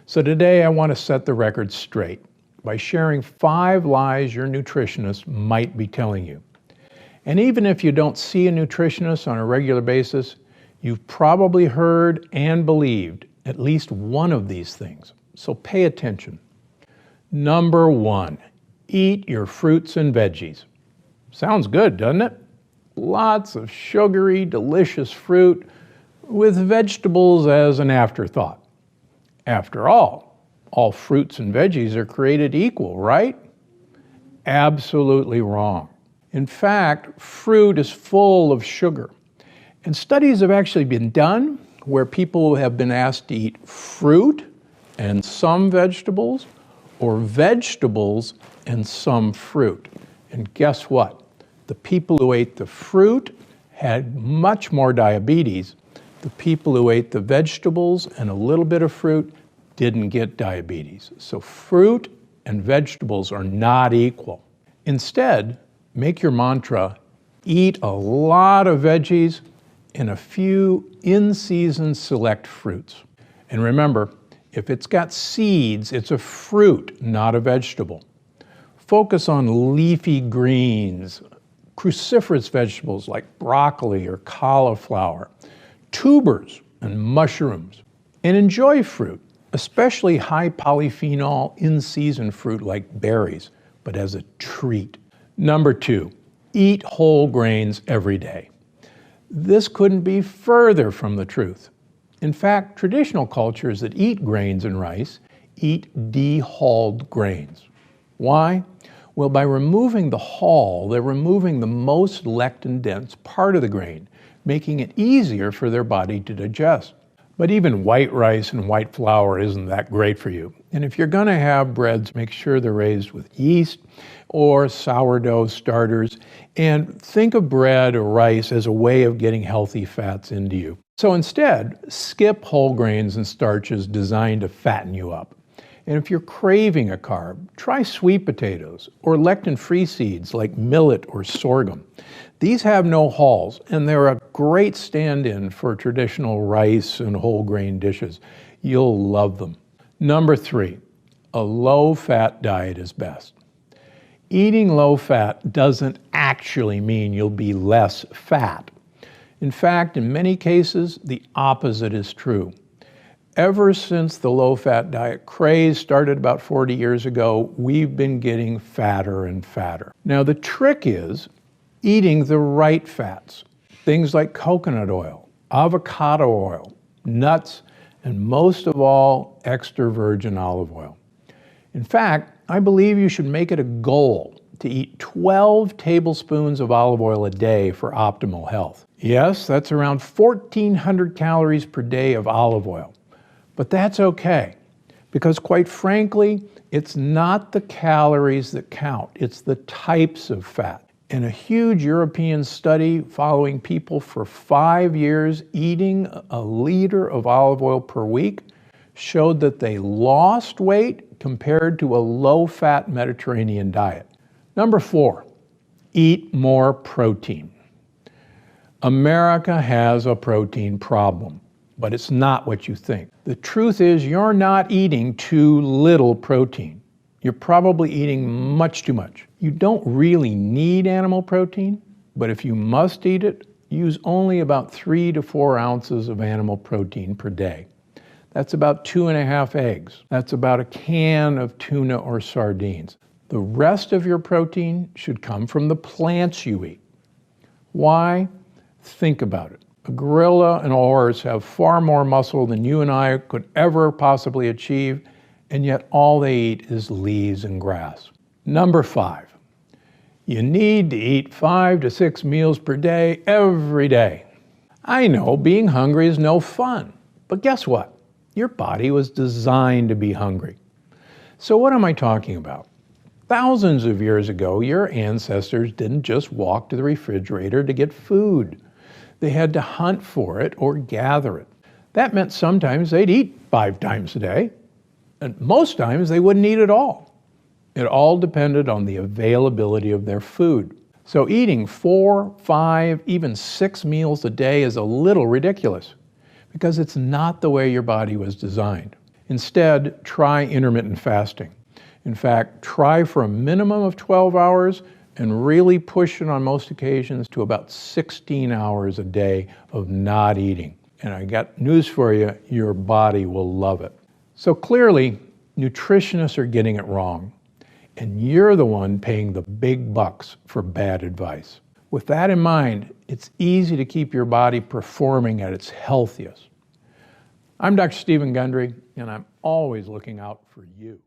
So today I want to set the record straight by sharing 5 lies your nutritionist might be telling you. And even if you don't see a nutritionist on a regular basis, you've probably heard and believed at least one of these things. So pay attention. Number 1, eat your fruits and veggies. Sounds good, doesn't it? Lots of sugary, delicious fruit with vegetables as an afterthought. After all fruits and veggies are created equal, right? Absolutely wrong. In fact, fruit is full of sugar. And studies have actually been done where people have been asked to eat fruit and some vegetables, or vegetables and some fruit. And guess what? The people who ate the fruit had much more diabetes. The people who ate the vegetables and a little bit of fruit didn't get diabetes. So fruit and vegetables are not equal. Instead, make your mantra, eat a lot of veggies and a few in-season select fruits. And remember, if it's got seeds, it's a fruit, not a vegetable. Focus on leafy greens, cruciferous vegetables like broccoli or cauliflower, tubers and mushrooms, and enjoy fruit, especially high polyphenol in-season fruit like berries, but as a treat. Number 2, eat whole grains every day. This couldn't be further from the truth. In fact, traditional cultures that eat grains and rice eat de-hulled grains. Why? Well, by removing the hull, they're removing the most lectin-dense part of the grain, making it easier for their body to digest. But even white rice and white flour isn't that great for you. And if you're going to have breads, make sure they're raised with yeast or sourdough starters. And think of bread or rice as a way of getting healthy fats into you. So instead, skip whole grains and starches designed to fatten you up. And if you're craving a carb, try sweet potatoes or lectin-free seeds like millet or sorghum. These have no hulls, and they're a great stand-in for traditional rice and whole grain dishes. You'll love them. Number 3, a low-fat diet is best. Eating low-fat doesn't actually mean you'll be less fat. In fact, in many cases, the opposite is true. Ever since the low-fat diet craze started about 40 years ago, we've been getting fatter and fatter. Now, the trick is eating the right fats, things like coconut oil, avocado oil, nuts, and most of all, extra virgin olive oil. In fact, I believe you should make it a goal to eat 12 tablespoons of olive oil a day for optimal health. Yes, that's around 1,400 calories per day of olive oil. But that's okay, because quite frankly, it's not the calories that count, it's the types of fat. In a huge European study following people for 5 years eating a liter of olive oil per week showed that they lost weight compared to a low-fat Mediterranean diet. Number 4, eat more protein. America has a protein problem, but it's not what you think. The truth is you're not eating too little protein. You're probably eating much too much. You don't really need animal protein, but if you must eat it, use only about 3 to 4 ounces of animal protein per day. That's about 2.5 eggs. That's about a can of tuna or sardines. The rest of your protein should come from the plants you eat. Why? Think about it. A gorilla and a horse have far more muscle than you and I could ever possibly achieve, and yet all they eat is leaves and grass. Number 5, you need to eat 5 to 6 meals per day every day. I know being hungry is no fun, but guess what? Your body was designed to be hungry. So what am I talking about? Thousands of years ago, your ancestors didn't just walk to the refrigerator to get food. They had to hunt for it or gather it. That meant sometimes they'd eat 5 times a day, and most times they wouldn't eat at all. It all depended on the availability of their food. So eating 4, 5, even 6 meals a day is a little ridiculous because it's not the way your body was designed. Instead, try intermittent fasting. In fact, try for a minimum of 12 hours and really push it on most occasions to about 16 hours a day of not eating. And I got news for you, your body will love it. So clearly, nutritionists are getting it wrong, and you're the one paying the big bucks for bad advice. With that in mind, it's easy to keep your body performing at its healthiest. I'm Dr. Stephen Gundry, and I'm always looking out for you.